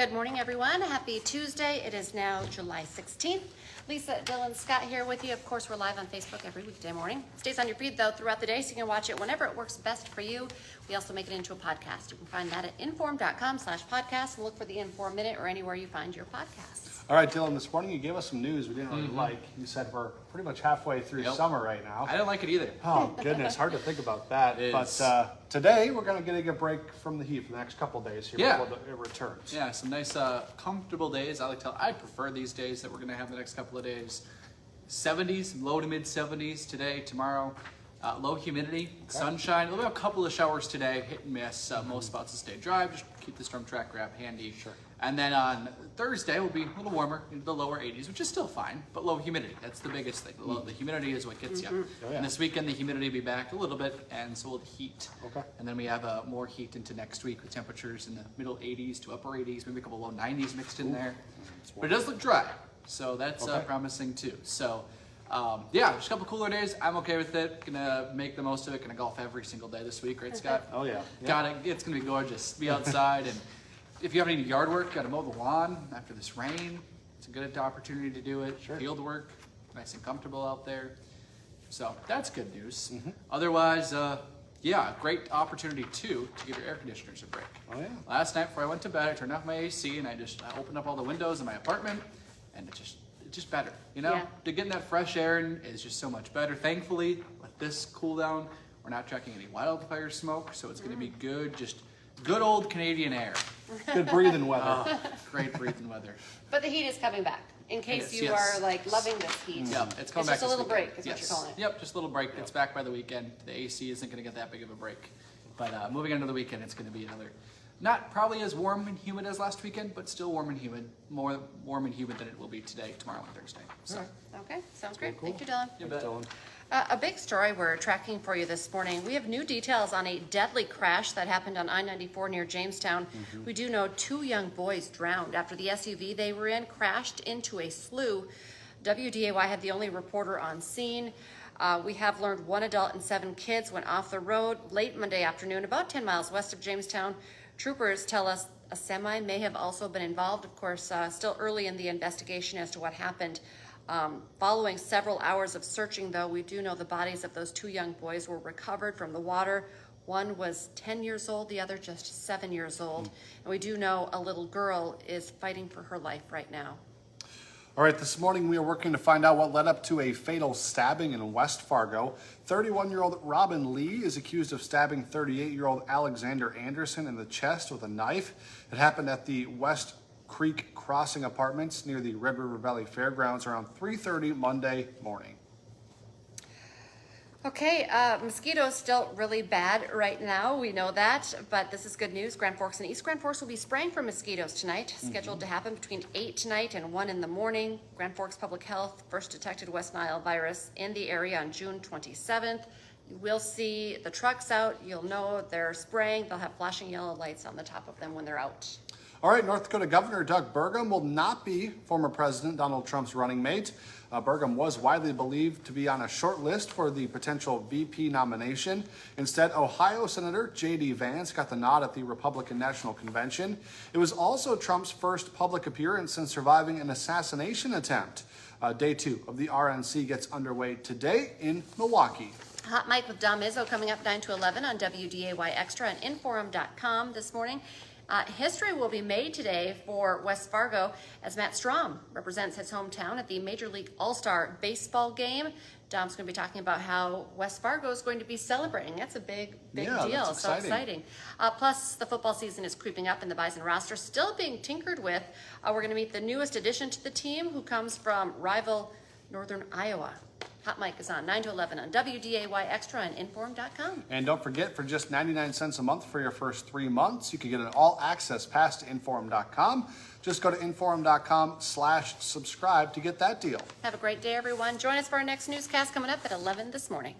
Good morning, everyone. Happy Tuesday. It is now July 16th. Lisa, Dillon, Scott here with you. Of course, we're live on Facebook every weekday morning. It stays on your feed, though, throughout the day, so you can watch it whenever it works best for you. We also make it into a podcast. You can find that at inform.com/podcast and look for the Inform Minute or anywhere you find your podcasts. All right, Dillon, this morning you gave us some news we didn't really like. You said we're pretty much halfway through summer right now. I don't like it either. Oh, goodness, hard to think about that. But today we're going to get a break from the heat for the next couple of days here before it returns. Yeah, some nice comfortable days. I prefer these days that we're going to have the next couple of days. 70s, low to mid 70s today, tomorrow. Low humidity, sunshine. We'll have a couple of showers today, hit and miss. Most spots will stay dry. Just keep the storm track wrap handy. Sure. And then on Thursday, we'll be a little warmer, into the lower 80s, which is still fine, but low humidity. That's the biggest thing. The humidity is what gets you. Oh, yeah. And this weekend, the humidity will be back a little bit, and so will the heat. Okay. And then we have more heat into next week with temperatures in the middle 80s to upper 80s, maybe a couple low 90s mixed in there. But it does look dry, so that's promising too. So. Just a couple cooler days. I'm okay with it. Gonna make the most of it. Gonna golf every single day this week, right, Scott? Oh, yeah. It's gonna be gorgeous. Be outside, and if you have any yard work, gotta mow the lawn after this rain. It's a good opportunity to do it. Sure. Field work, nice and comfortable out there. So that's good news. Otherwise, great opportunity too to give your air conditioners a break. Oh, yeah. Last night before I went to bed, I turned off my AC and I opened up all the windows in my apartment, and it's just better, to get in that fresh air is just so much better. Thankfully, with this cool down, we're not tracking any wildfire smoke, so it's going to be good, just good old Canadian air. Good breathing weather. Great breathing weather. But the heat is coming back, in case you are loving this heat. Yeah, it's coming back. Just a little break is what you're calling it. Yep, just a little break. It's back by the weekend. The AC isn't going to get that big of a break. But moving into the weekend, it's going to be another, not probably as warm and humid as last weekend, but still warm and humid. More warm and humid than it will be today, tomorrow, and Thursday. So. Okay, sounds great. Cool. Thank you, Dillon. You bet. Dillon. A big story we're tracking for you this morning. We have new details on a deadly crash that happened on I-94 near Jamestown. We do know 2 young boys drowned after the SUV they were in crashed into a slough. WDAY had the only reporter on scene. We have learned 1 adult and 7 kids went off the road late Monday afternoon, about 10 miles west of Jamestown. Troopers tell us a semi may have also been involved. Of course, still early in the investigation as to what happened. Following several hours of searching, though, we do know the bodies of those 2 young boys were recovered from the water. One was 10 years old, the other just 7 years old. And we do know a little girl is fighting for her life right now. All right, this morning we are working to find out what led up to a fatal stabbing in West Fargo. 31-year-old Robin Lee is accused of stabbing 38-year-old Alexander Anderson in the chest with a knife. It happened at the West Creek Crossing Apartments near the Red River Valley Fairgrounds around 3:30 Monday morning. Okay, Mosquitoes still really bad right now. We know that, but this is good news. Grand Forks and East Grand Forks will be spraying for mosquitoes tonight, scheduled to happen between 8 tonight and 1 in the morning. Grand Forks Public Health first detected West Nile virus in the area on June 27th. You will see the trucks out. You'll know they're spraying. They'll have flashing yellow lights on the top of them when they're out. All right, North Dakota Governor Doug Burgum will not be former President Donald Trump's running mate. Burgum was widely believed to be on a short list for the potential VP nomination. Instead, Ohio Senator J.D. Vance got the nod at the Republican National Convention. It was also Trump's first public appearance since surviving an assassination attempt. Day 2 of the RNC gets underway today in Milwaukee. Hot Mic with Dom Izzo coming up 9 to 11 on WDAY Extra and Inforum.com this morning. History will be made today for West Fargo as Matt Strom represents his hometown at the Major League All-Star Baseball game. Dom's going to be talking about how West Fargo is going to be celebrating. That's a big deal. That's so exciting. Plus, the football season is creeping up and the Bison roster still being tinkered with. We're going to meet the newest addition to the team who comes from rival Northern Iowa. Hot Mic is on 9 to 11 on WDAY Extra and Inforum.com. And don't forget, for just 99 cents a month for your first 3 months, you can get an all-access pass to Inforum.com. Just go to Inforum.com/subscribe to get that deal. Have a great day, everyone. Join us for our next newscast coming up at 11 this morning.